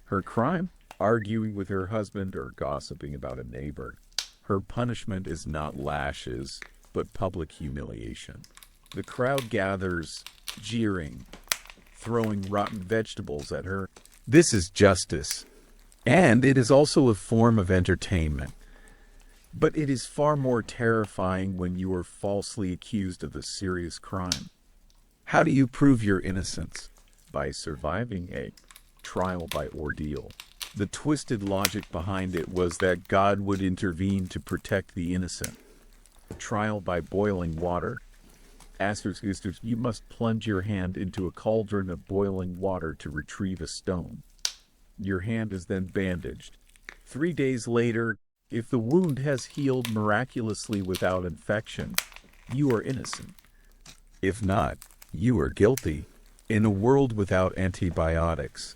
Her crime? Arguing with her husband or gossiping about a neighbor. Her punishment is not lashes, but public humiliation. The crowd gathers, jeering, throwing rotten vegetables at her. This is justice, and it is also a form of entertainment. But it is far more terrifying when you are falsely accused of a serious crime. How do you prove your innocence? By surviving a trial by ordeal. The twisted logic behind it was that God would intervene to protect the innocent. Trial by boiling water. You must plunge your hand into a cauldron of boiling water to retrieve a stone. Your hand is then bandaged. 3 days later, if the wound has healed miraculously without infection, you are innocent. If not, you are guilty. In a world without antibiotics,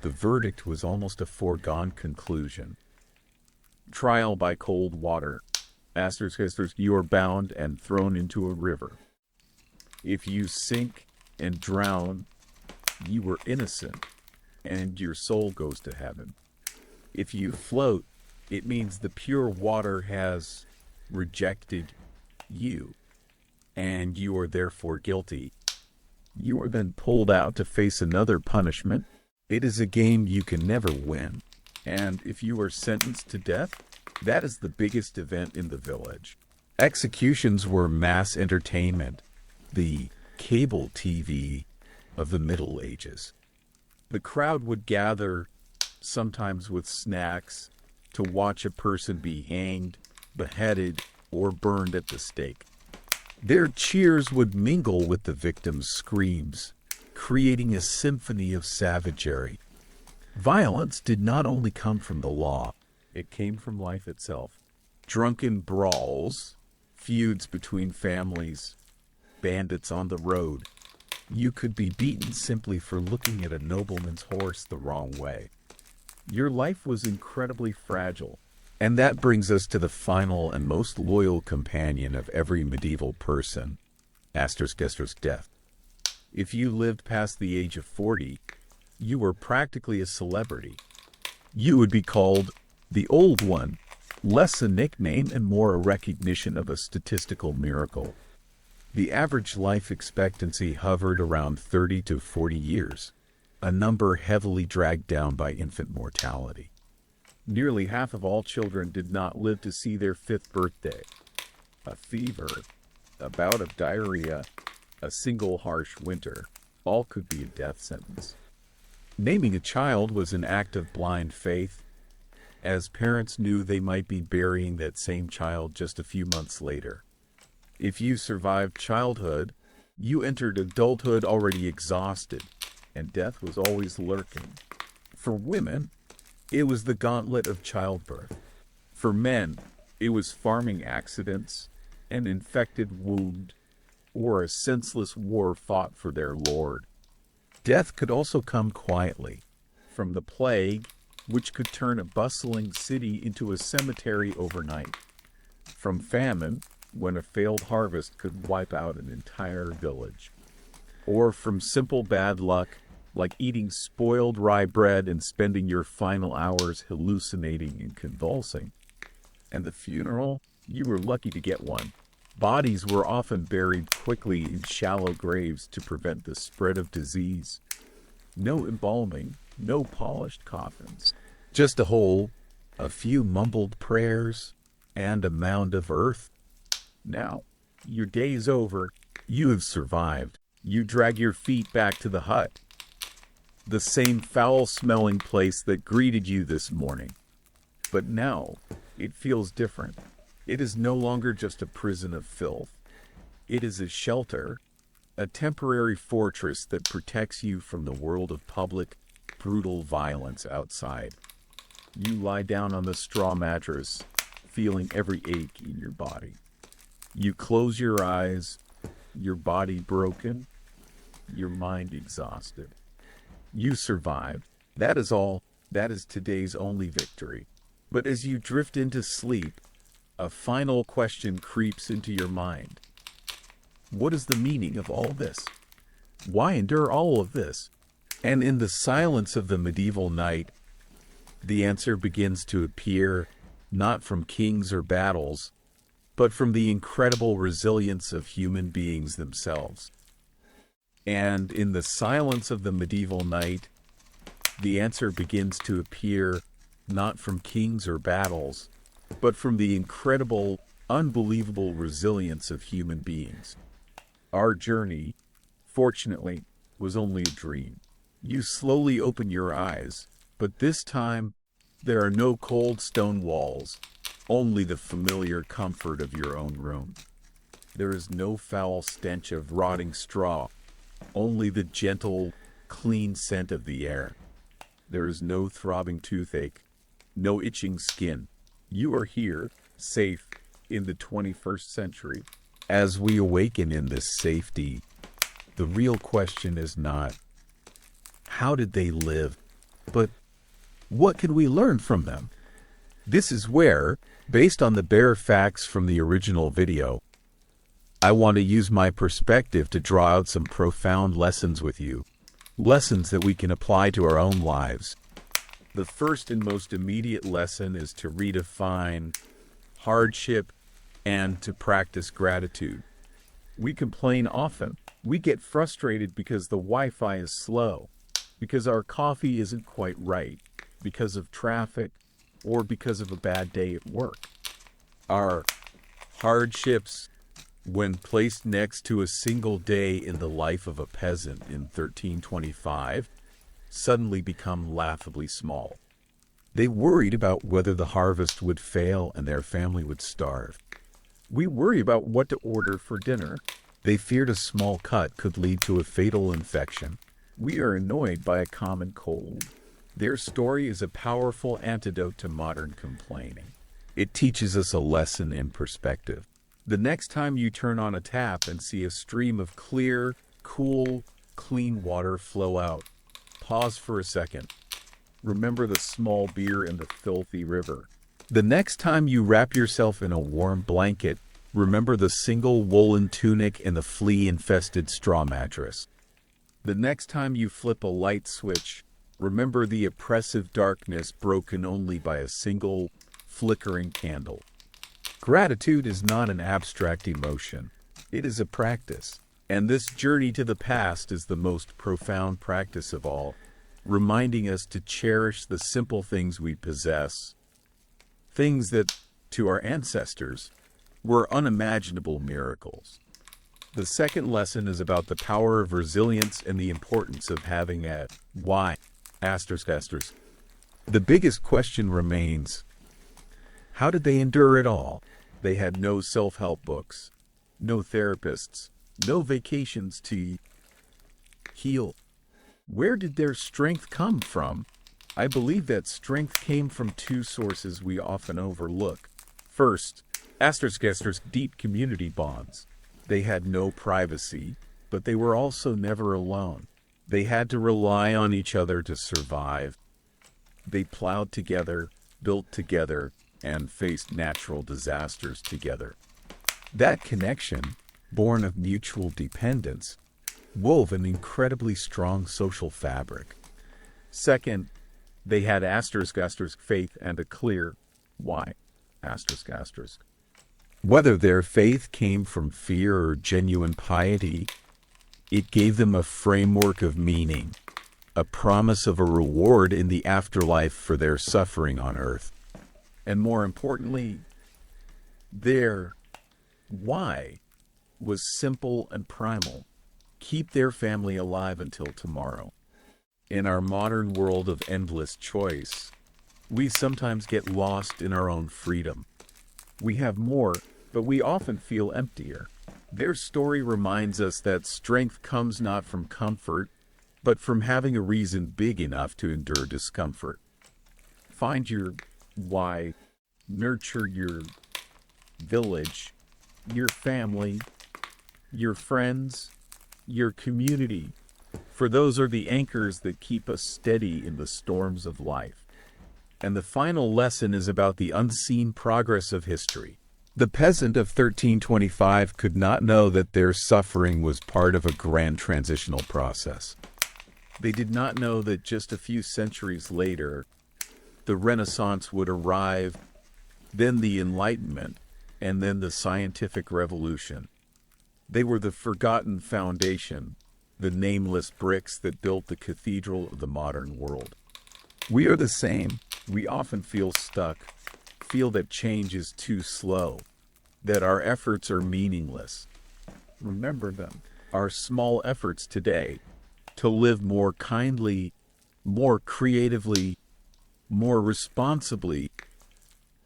the verdict was almost a foregone conclusion. Trial by cold water. You are bound and thrown into a river. If you sink and drown, you were innocent, and your soul goes to heaven. If you float, it means the pure water has rejected you, and you are therefore guilty. You are then pulled out to face another punishment. It is a game you can never win. And if you are sentenced to death, that is the biggest event in the village. Executions were mass entertainment, the cable TV of the Middle Ages. The crowd would gather, sometimes with snacks, to watch a person be hanged, beheaded, or burned at the stake. Their cheers would mingle with the victim's screams, creating a symphony of savagery. Violence did not only come from the law, it came from life itself. Drunken brawls, feuds between families, bandits on the road. You could be beaten simply for looking at a nobleman's horse the wrong way. Your life was incredibly fragile. And that brings us to the final and most loyal companion of every medieval person, death. If you lived past the age of 40, you were practically a celebrity. You would be called the Old One, less a nickname and more a recognition of a statistical miracle. The average life expectancy hovered around 30 to 40 years, a number heavily dragged down by infant mortality. Nearly half of all children did not live to see their 5th birthday. A fever, a bout of diarrhea, a single harsh winter, all could be a death sentence. Naming a child was an act of blind faith, as parents knew they might be burying that same child just a few months later. If you survived childhood, you entered adulthood already exhausted, and death was always lurking. For women, it was the gauntlet of childbirth. For men, it was farming accidents, an infected wound, or a senseless war fought for their lord. Death could also come quietly, from the plague, which could turn a bustling city into a cemetery overnight. From famine, when a failed harvest could wipe out an entire village. Or from simple bad luck, like eating spoiled rye bread and spending your final hours hallucinating and convulsing. And the funeral? You were lucky to get one. Bodies were often buried quickly in shallow graves to prevent the spread of disease. No embalming, no polished coffins. Just a hole, a few mumbled prayers, and a mound of earth. Now, your day is over. You have survived. You drag your feet back to the hut. The same foul-smelling place that greeted you this morning. But now, it feels different. It is no longer just a prison of filth. It is a shelter, a temporary fortress that protects you from the world of public, brutal violence outside. You lie down on the straw mattress, feeling every ache in your body. You close your eyes, your body broken, your mind exhausted. You survived. That is all. That is today's only victory. But as you drift into sleep, a final question creeps into your mind. What is the meaning of all this? Why endure all of this? And in the silence of the medieval night, the answer begins to appear, not from kings or battles, but from the incredible resilience of human beings themselves. And in the silence of the medieval night, the answer begins to appear, not from kings or battles, but from the incredible, unbelievable resilience of human beings. Our journey, fortunately, was only a dream. You slowly open your eyes, but this time, there are no cold stone walls, only the familiar comfort of your own room. There is no foul stench of rotting straw, only the gentle, clean scent of the air. There is no throbbing toothache, no itching skin. You are here, safe, in the 21st century. As we awaken in this safety, the real question is not, how did they live? But what can we learn from them? This is where, based on the bare facts from the original video, I want to use my perspective to draw out some profound lessons with you. Lessons that we can apply to our own lives. The first and most immediate lesson is to redefine hardship and to practice gratitude. We complain often. We get frustrated because the Wi-Fi is slow, because our coffee isn't quite right, because of traffic, or because of a bad day at work. Our hardships, when placed next to a single day in the life of a peasant in 1325, suddenly become laughably small. They worried about whether the harvest would fail and their family would starve. We worry about what to order for dinner. They feared a small cut could lead to a fatal infection. We are annoyed by a common cold. Their story is a powerful antidote to modern complaining. It teaches us a lesson in perspective. The next time you turn on a tap and see a stream of clear, cool, clean water flow out, pause for a second. Remember the small beer in the filthy river. The next time you wrap yourself in a warm blanket, remember the single woolen tunic and the flea-infested straw mattress. The next time you flip a light switch, Remember the oppressive darkness broken only by a single flickering candle. Gratitude is not an abstract emotion. It is a practice. And this journey to the past is the most profound practice of all, reminding us to cherish the simple things we possess, things that, to our ancestors, were unimaginable miracles. The second lesson is about the power of resilience and the importance of having a why. Asterisk. The biggest question remains, how did they endure it all? They had no self-help books, no therapists, no vacations to heal. Where did their strength come from? I believe that strength came from two sources we often overlook. First, deep community bonds. They had no privacy, but they were also never alone. They had to rely on each other to survive. They plowed together, built together, and faced natural disasters together. That connection, born of mutual dependence, wove an incredibly strong social fabric. Second, they had faith and a clear why. Whether their faith came from fear or genuine piety, it gave them a framework of meaning, a promise of a reward in the afterlife for their suffering on earth. And more importantly, their why was simple and primal. Keep their family alive until tomorrow. In our modern world of endless choice, we sometimes get lost in our own freedom. We have more, but we often feel emptier. Their story reminds us that strength comes not from comfort, but from having a reason big enough to endure discomfort. Find your why, nurture your village, your family, your friends, your community, for those are the anchors that keep us steady in the storms of life. And the final lesson is about the unseen progress of history. The peasant of 1325 could not know that their suffering was part of a grand transitional process. They did not know that just a few centuries later, the Renaissance would arrive, then the Enlightenment, and then the scientific revolution. They were the forgotten foundation, the nameless bricks that built the cathedral of the modern world. We are the same. We often feel stuck, feel that change is too slow, that our efforts are meaningless. Remember them, our small efforts today, to live more kindly, more creatively, more responsibly,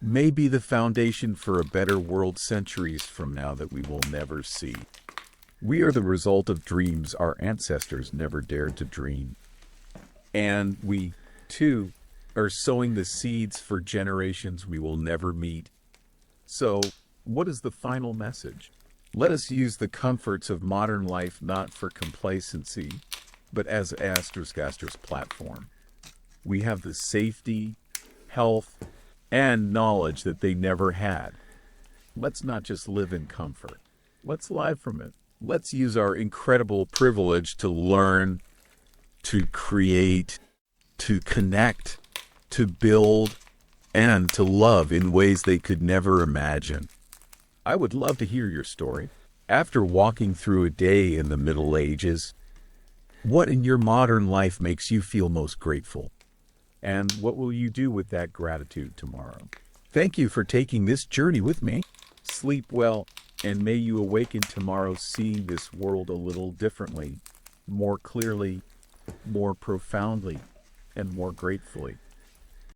may be the foundation for a better world centuries from now that we will never see. We are the result of dreams our ancestors never dared to dream. And we, too, are sowing the seeds for generations we will never meet. So, what is the final message? Let us use the comforts of modern life not for complacency, but as Astro's platform. We have the safety, health, and knowledge that they never had. Let's not just live in comfort. Let's live from it. Let's use our incredible privilege to learn, to create, to connect, to build, and to love in ways they could never imagine. I would love to hear your story. After walking through a day in the Middle Ages, what in your modern life makes you feel most grateful? And what will you do with that gratitude tomorrow? Thank you for taking this journey with me. Sleep well, and may you awaken tomorrow seeing this world a little differently, more clearly, more profoundly, and more gratefully.